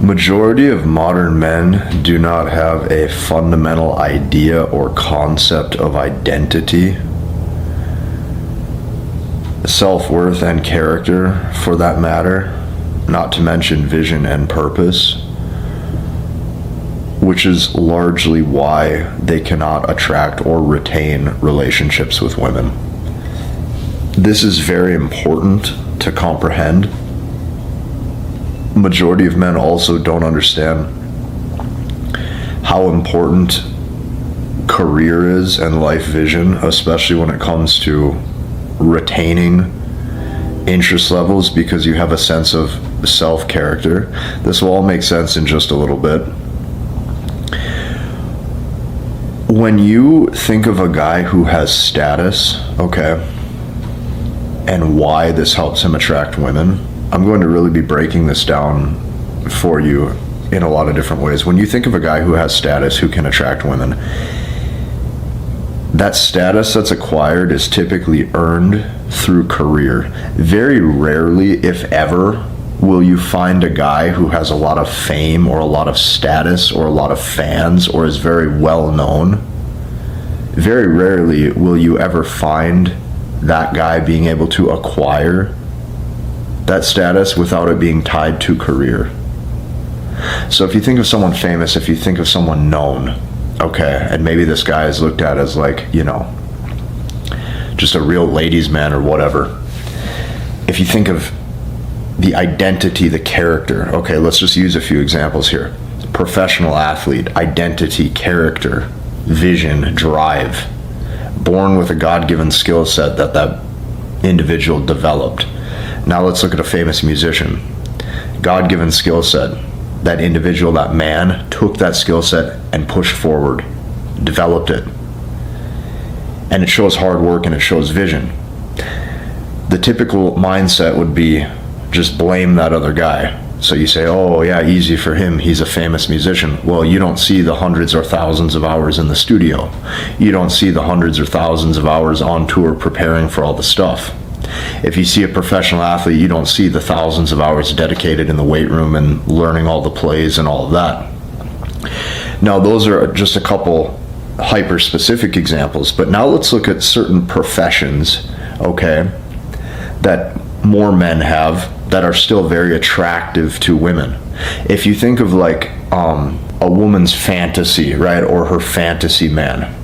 Majority of modern men do not have a fundamental idea or concept of identity, self-worth, and character, for that matter, not to mention vision and purpose, which is largely why they cannot attract or retain relationships with women. This is very important to comprehend. Majority of men also don't understand how important career is and life vision, especially when it comes to retaining interest levels, because you have a sense of self-character. This will all make sense in just a little bit. When you think of a guy who has status, okay, and why this helps him attract women, I'm going to really be breaking this down for you in a lot of different ways. When you think of a guy who has status, who can attract women, that status that's acquired is typically earned through career. Very rarely, if ever, will you find a guy who has a lot of fame or a lot of status or a lot of fans or is very well known. Very rarely will you ever find that guy being able to acquire that status without it being tied to career. So if you think of someone famous, if you think of someone known, okay, and maybe this guy is looked at as like, you know, just a real ladies' man or whatever. If you think of the identity, the character, okay, let's just use a few examples here. Professional athlete, identity, character, vision, drive, born with a God-given skill set that individual developed. Now let's look at a famous musician. God-given skill set. That individual, that man, took that skill set and pushed forward, developed it. And it shows hard work and it shows vision. The typical mindset would be just blame that other guy. So you say, oh yeah, easy for him, he's a famous musician. Well, you don't see the hundreds or thousands of hours in the studio. You don't see the hundreds or thousands of hours on tour preparing for all the stuff. If you see a professional athlete, you don't see the thousands of hours dedicated in the weight room and learning all the plays and all of that. Now, those are just a couple hyper-specific examples, but now let's look at certain professions, okay, that more men have that are still very attractive to women. If you think of like a woman's fantasy, right, or her fantasy man,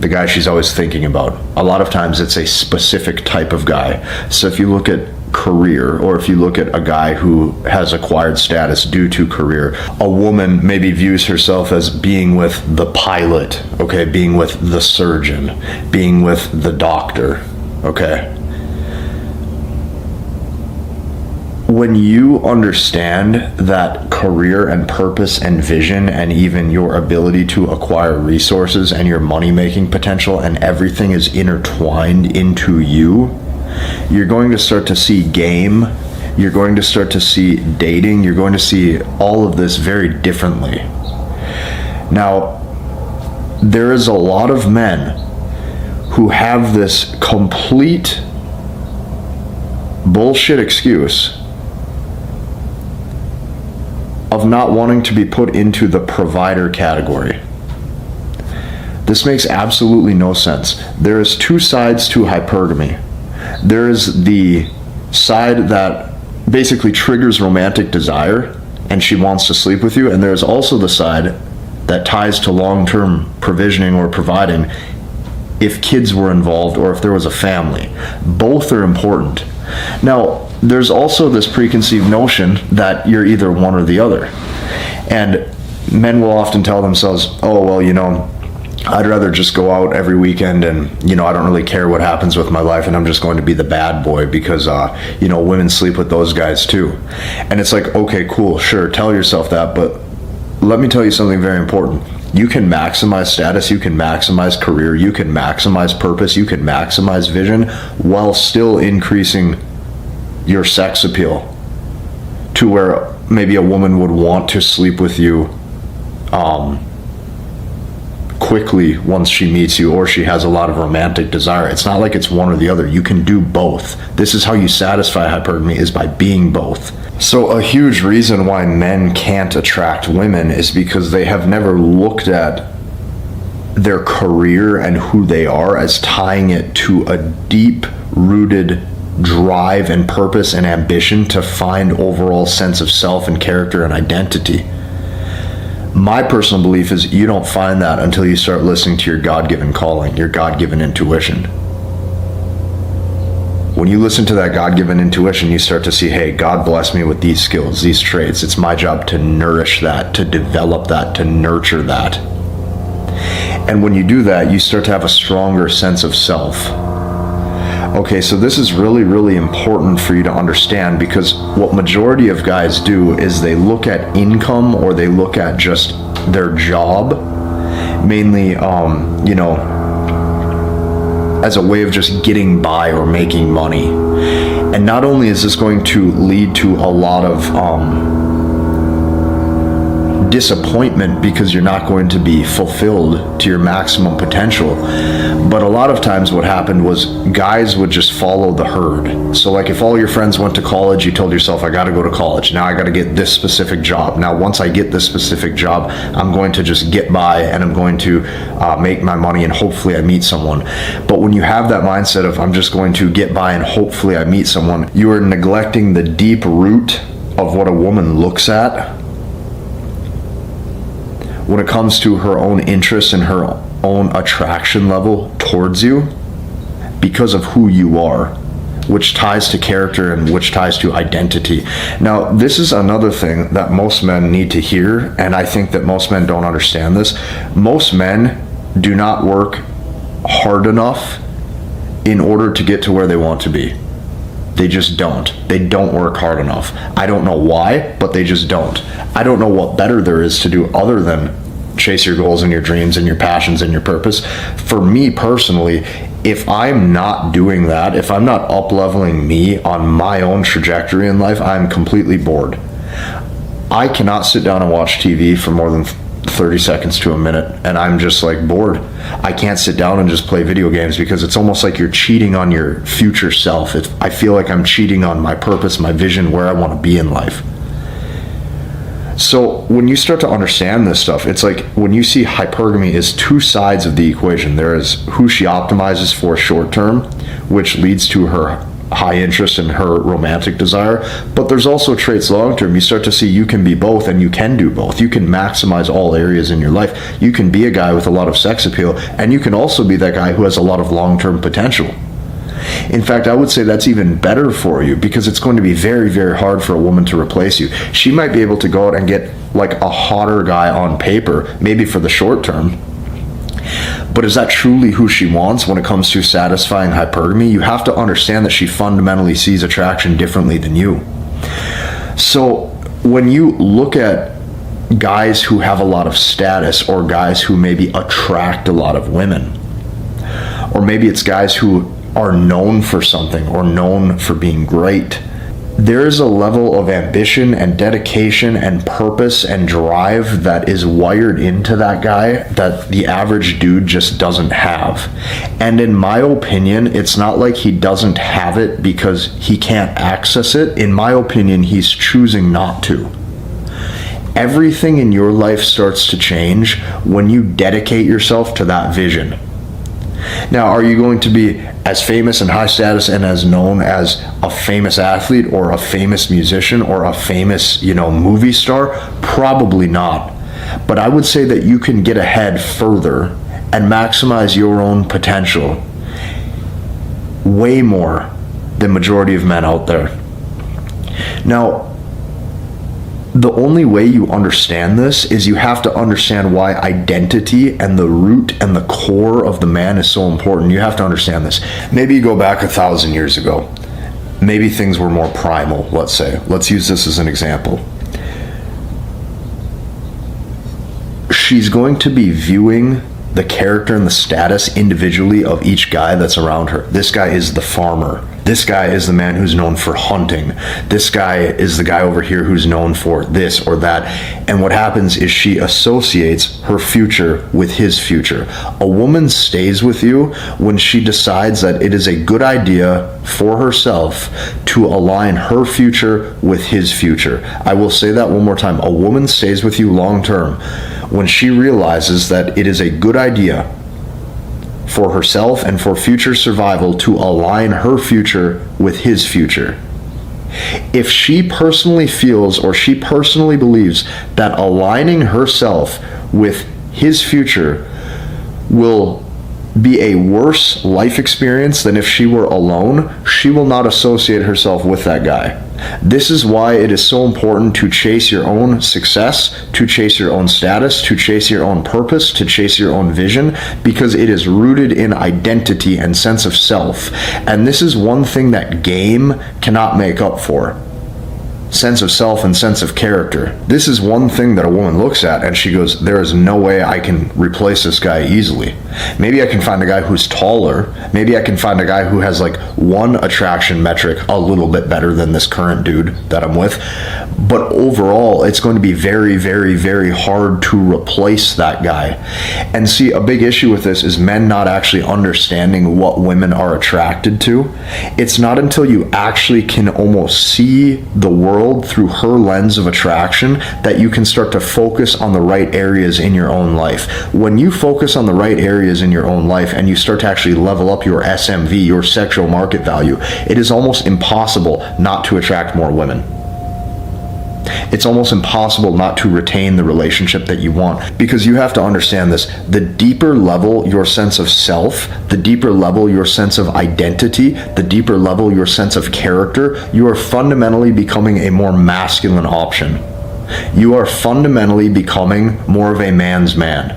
the guy she's always thinking about. A lot of times it's a specific type of guy. So if you look at career, or if you look at a guy who has acquired status due to career, a woman maybe views herself as being with the pilot, okay, being with the surgeon, being with the doctor, okay. When you understand that career and purpose and vision and even your ability to acquire resources and your money-making potential and everything is intertwined into you, you're going to start to see game, you're going to start to see dating, you're going to see all of this very differently. Now, there is a lot of men who have this complete bullshit excuse of not wanting to be put into the provider category. This makes absolutely no sense. There is two sides to hypergamy. There is the side that basically triggers romantic desire and she wants to sleep with you, and there's also the side that ties to long-term provisioning or providing if kids were involved or if there was a family. Both are important. Now, there's also this preconceived notion that you're either one or the other. And men will often tell themselves, oh, well, you know, I'd rather just go out every weekend and, you know, I don't really care what happens with my life and I'm just going to be the bad boy because, you know, women sleep with those guys too. And it's like, okay, cool, sure, tell yourself that, but let me tell you something very important. You can maximize status, you can maximize career, you can maximize purpose, you can maximize vision while still increasing your sex appeal to where maybe a woman would want to sleep with you quickly once she meets you, or she has a lot of romantic desire. It's not like it's one or the other. You can do both. This is how you satisfy hypergamy, is by being both. So a huge reason why men can't attract women is because they have never looked at their career and who they are as tying it to a deep-rooted drive and purpose and ambition to find overall sense of self and character and identity. My personal belief is you don't find that until you start listening to your God-given calling, your God-given intuition. When you listen to that God-given intuition, you start to see, hey, God bless me with these skills, these traits. It's my job to nourish that, to develop that, to nurture that. And when you do that, you start to have a stronger sense of self. Okay, so this is really, really important for you to understand, because what majority of guys do is they look at income, or they look at just their job, mainly, as a way of just getting by or making money. And not only is this going to lead to a lot of disappointment, because you're not going to be fulfilled to your maximum potential, but a lot of times what happened was guys would just follow the herd. So like if all your friends went to college, you told yourself, I got to go to college, now I got to get this specific job, now once I get this specific job, I'm going to just get by and I'm going to make my money and hopefully I meet someone. But when you have that mindset of I'm just going to get by and hopefully I meet someone, you are neglecting the deep root of what a woman looks at when it comes to her own interest and her own attraction level towards you, because of who you are, which ties to character and which ties to identity. Now, this is another thing that most men need to hear, and I think that most men don't understand this. Most men do not work hard enough in order to get to where they want to be. They just don't. They don't work hard enough. I don't know why, but they just don't. I don't know what better there is to do other than chase your goals and your dreams and your passions and your purpose. For me personally, if I'm not doing that, if I'm not up-leveling me on my own trajectory in life, I'm completely bored. I cannot sit down and watch TV for more than 30 seconds to a minute, and I'm just like bored. I can't sit down and just play video games, because it's almost like you're cheating on your future self. I feel like I'm cheating on my purpose, my vision, where I want to be in life. So when you start to understand this stuff, it's like when you see hypergamy is two sides of the equation. There is who she optimizes for short term, which leads to her high interest in her romantic desire, but there's also traits long term. You start to see you can be both, and you can do both. You can maximize all areas in your life. You can be a guy with a lot of sex appeal, and you can also be that guy who has a lot of long-term potential. In fact, I would say that's even better for you, because it's going to be very, very hard for a woman to replace you. She might be able to go out and get like a hotter guy on paper, maybe for the short term, but is that truly who she wants when it comes to satisfying hypergamy? You have to understand that she fundamentally sees attraction differently than you. So when you look at guys who have a lot of status, or guys who maybe attract a lot of women, or maybe it's guys who are known for something or known for being great, there is a level of ambition and dedication and purpose and drive that is wired into that guy that the average dude just doesn't have. And in my opinion, it's not like he doesn't have it because he can't access it. In my opinion, he's choosing not to. Everything in your life starts to change when you dedicate yourself to that vision. Now, are you going to be as famous and high status and as known as a famous athlete or a famous musician or a famous, movie star? Probably not. But I would say that you can get ahead further and maximize your own potential way more than majority of men out there. Now, the only way you understand this is you have to understand why identity and the root and the core of the man is so important. You have to understand this. Maybe you go back 1,000 years ago. Maybe things were more primal, let's say. Let's use this as an example. She's going to be viewing the character and the status individually of each guy that's around her. This guy is the farmer. This guy is the man who's known for hunting. This guy is the guy over here who's known for this or that. And what happens is she associates her future with his future. A woman stays with you when she decides that it is a good idea for herself to align her future with his future. I will say that one more time. A woman stays with you long term when she realizes that it is a good idea for herself and for future survival to align her future with his future. If she personally feels or she personally believes that aligning herself with his future will be a worse life experience than if she were alone, she will not associate herself with that guy. This is why it is so important to chase your own success, to chase your own status, to chase your own purpose, to chase your own vision, because it is rooted in identity and sense of self. And this is one thing that game cannot make up for. Sense of self and sense of character. This is one thing that a woman looks at and she goes, there is no way I can replace this guy easily. Maybe I can find a guy who's taller. Maybe I can find a guy who has like one attraction metric a little bit better than this current dude that I'm with. But overall, it's going to be very, very, very hard to replace that guy. And see, a big issue with this is men not actually understanding what women are attracted to. It's not until you actually can almost see the world through her lens of attraction that you can start to focus on the right areas in your own life. When you focus on the right areas in your own life and you start to actually level up your SMV, your sexual market value, it is almost impossible not to attract more women. It's almost impossible not to retain the relationship that you want, because you have to understand this. The deeper level your sense of self, the deeper level your sense of identity, the deeper level your sense of character, you are fundamentally becoming a more masculine option. You are fundamentally becoming more of a man's man.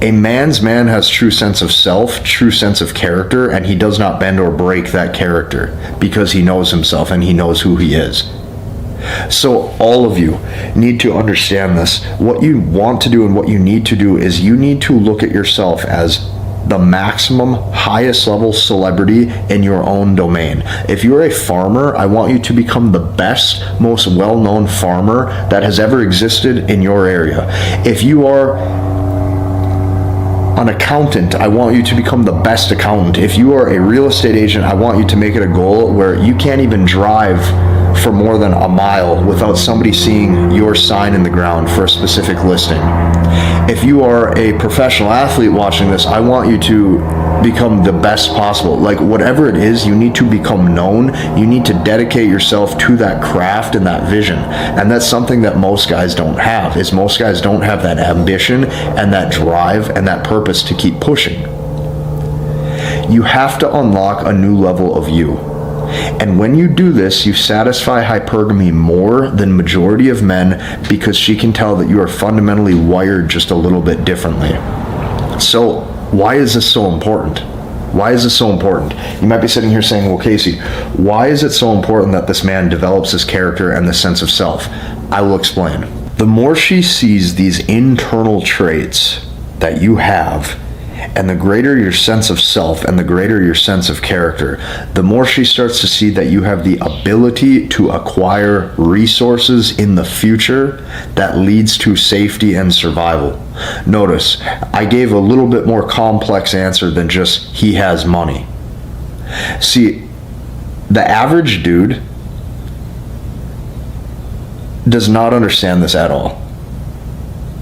A man's man has true sense of self, true sense of character, and he does not bend or break that character because he knows himself and he knows who he is. So all of you need to understand this. What you want to do and what you need to do is you need to look at yourself as the maximum, highest level celebrity in your own domain. If you're a farmer, I want you to become the best, most well-known farmer that has ever existed in your area. If you are an accountant, I want you to become the best accountant. If you are a real estate agent, I want you to make it a goal where you can't even drive for more than a mile without somebody seeing your sign in the ground for a specific listing. If you are a professional athlete watching this, I want you to become the best possible. Like whatever it is, you need to become known. You need to dedicate yourself to that craft and that vision. And that's something that most guys don't have, is most guys don't have that ambition and that drive and that purpose to keep pushing. You have to unlock a new level of you. And when you do this, you satisfy hypergamy more than majority of men, because she can tell that you are fundamentally wired just a little bit differently. So why is this so important? Why is this so important? You might be sitting here saying, well, Casey, why is it so important that this man develops his character and this sense of self? I will explain. The more she sees these internal traits that you have, and the greater your sense of self and the greater your sense of character, the more she starts to see that you have the ability to acquire resources in the future that leads to safety and survival. Notice, I gave a little bit more complex answer than just he has money. See, the average dude does not understand this at all.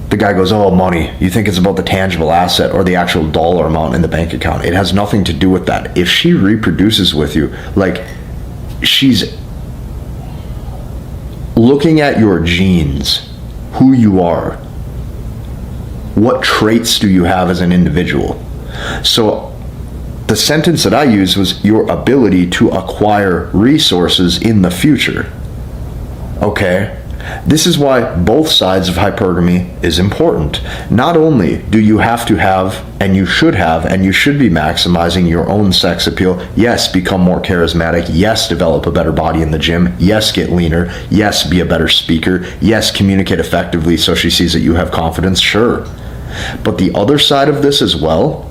The guy goes, oh, money. You think it's about the tangible asset or the actual dollar amount in the bank account. It has nothing to do with that. If she reproduces with you, like she's looking at your genes, who you are, what traits do you have as an individual? So the sentence that I used was your ability to acquire resources in the future. Okay? This is why both sides of hypergamy is important. Not only do you have to have, and you should be maximizing your own sex appeal. Yes, become more charismatic. Yes, develop a better body in the gym. Yes, get leaner. Yes, be a better speaker. Yes, communicate effectively so she sees that you have confidence. Sure. But the other side of this as well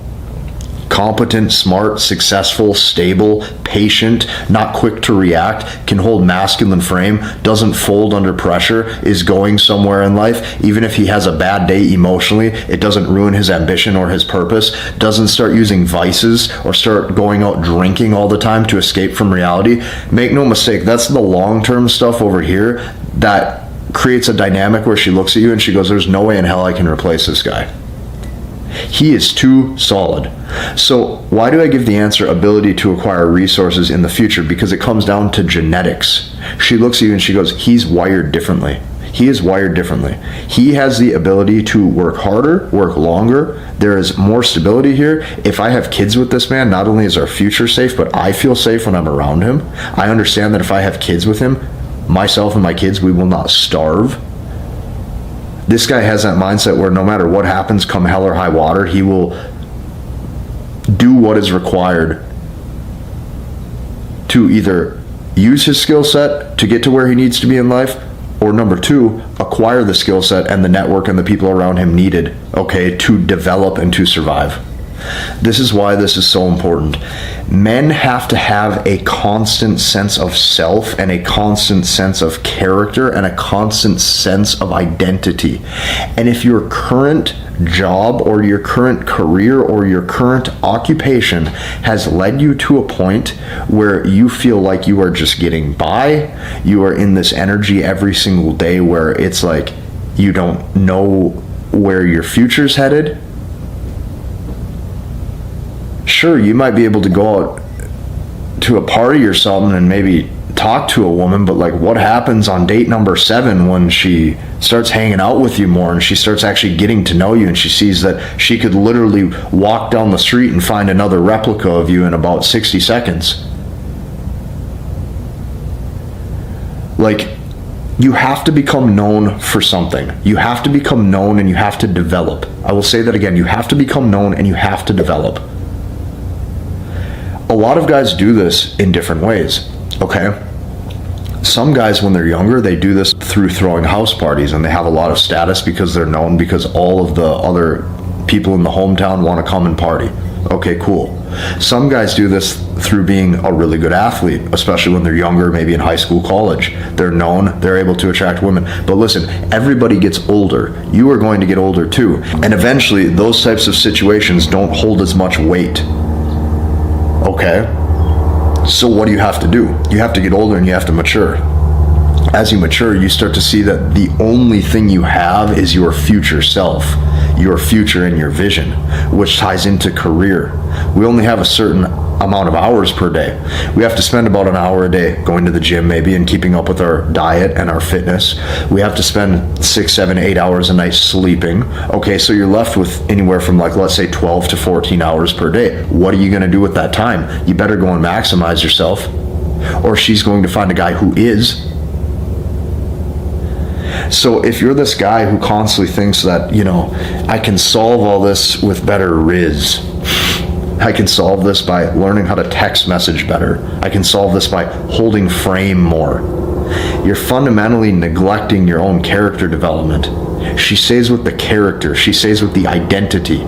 competent, smart, successful, stable, patient, not quick to react, can hold masculine frame, doesn't fold under pressure, is going somewhere in life, even if he has a bad day emotionally, it doesn't ruin his ambition or his purpose, doesn't start using vices or start going out drinking all the time to escape from reality. Make no mistake, that's the long-term stuff over here that creates a dynamic where she looks at you and she goes, there's no way in hell I can replace this guy. He is too solid. So why do I give the answer ability to acquire resources in the future? Because it comes down to genetics. She looks at you and she goes, he's wired differently. He is wired differently. He has the ability to work harder, work longer. There is more stability here. If I have kids with this man, not only is our future safe, but I feel safe when I'm around him. I understand that if I have kids with him, myself and my kids, we will not starve. This guy has that mindset where no matter what happens, come hell or high water, he will do what is required to either use his skill set to get to where he needs to be in life, or number two, acquire the skill set and the network and the people around him needed, okay, to develop and to survive. This is why this is so important. Men have to have a constant sense of self and a constant sense of character and a constant sense of identity. And if your current job or your current career or your current occupation has led you to a point where you feel like you are just getting by, you are in this energy every single day where it's like you don't know where your future's headed, sure, you might be able to go out to a party or something and maybe talk to a woman, but like what happens on date number 7 when she starts hanging out with you more and she starts actually getting to know you and she sees that she could literally walk down the street and find another replica of you in about 60 seconds? Like, you have to become known for something. You have to become known and you have to develop. I will say that again. You have to become known and you have to develop. A lot of guys do this in different ways, okay? Some guys, when they're younger, they do this through throwing house parties and they have a lot of status because they're known, because all of the other people in the hometown want to come and party. Okay, cool. Some guys do this through being a really good athlete, especially when they're younger, maybe in high school, college. They're known, they're able to attract women. But listen, everybody gets older. You are going to get older too. And eventually, those types of situations don't hold as much weight. Okay? So what do you have to do? You have to get older and you have to mature. As you mature, you start to see that the only thing you have is your future self, your future and your vision, which ties into career. We only have a certain amount of hours per day. We have to spend about an hour a day going to the gym maybe and keeping up with our diet and our fitness. We have to spend 6, 7, 8 hours a night sleeping. Okay, so you're left with anywhere from like, let's say 12 to 14 hours per day. What are you going to do with that time? You better go and maximize yourself, or she's going to find a guy who is. So if you're this guy who constantly thinks that, you know, I can solve all this with better riz, I can solve this by learning how to text message better, I can solve this by holding frame more, you're fundamentally neglecting your own character development. She stays with the character, she stays with the identity.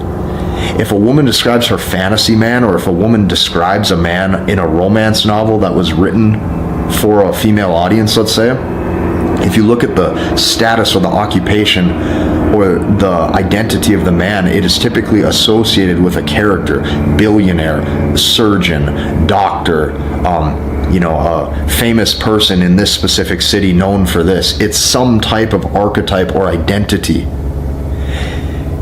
If a woman describes her fantasy man, or if a woman describes a man in a romance novel that was written for a female audience, let's say, if you look at the status or the occupation or the identity of the man, it is typically associated with a character: billionaire, surgeon, doctor, a famous person in this specific city known for this. It's some type of archetype or identity.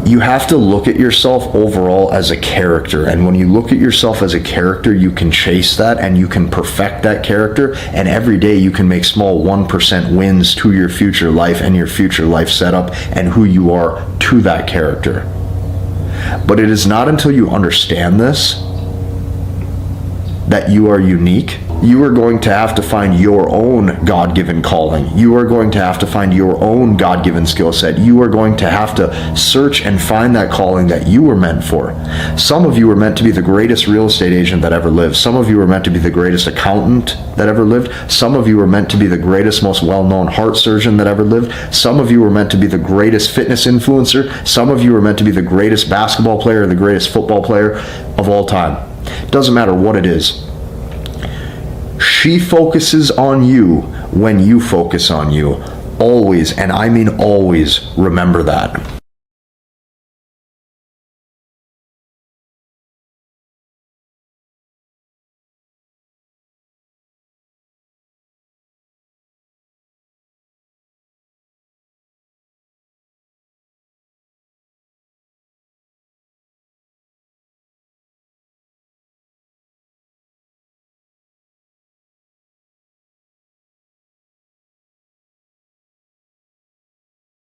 You have to look at yourself overall as a character, and when you look at yourself as a character, you can chase that and you can perfect that character, and every day you can make small 1% wins to your future life and your future life setup and who you are to that character. But it is not until you understand this, that you are unique, You are going to have to find your own God-given calling. You are going to have to find your own God-given skill set. You are going to have to search and find that calling that you were meant for. Some of you were meant to be the greatest real estate agent that ever lived. Some of you were meant to be the greatest accountant that ever lived. Some of you were meant to be the greatest, most well-known heart surgeon that ever lived. Some of you were meant to be the greatest fitness influencer. Some of you were meant to be the greatest basketball player, the greatest football player of all time. It doesn't matter what it is. She focuses on you when you focus on you. Always, and I mean always, remember that.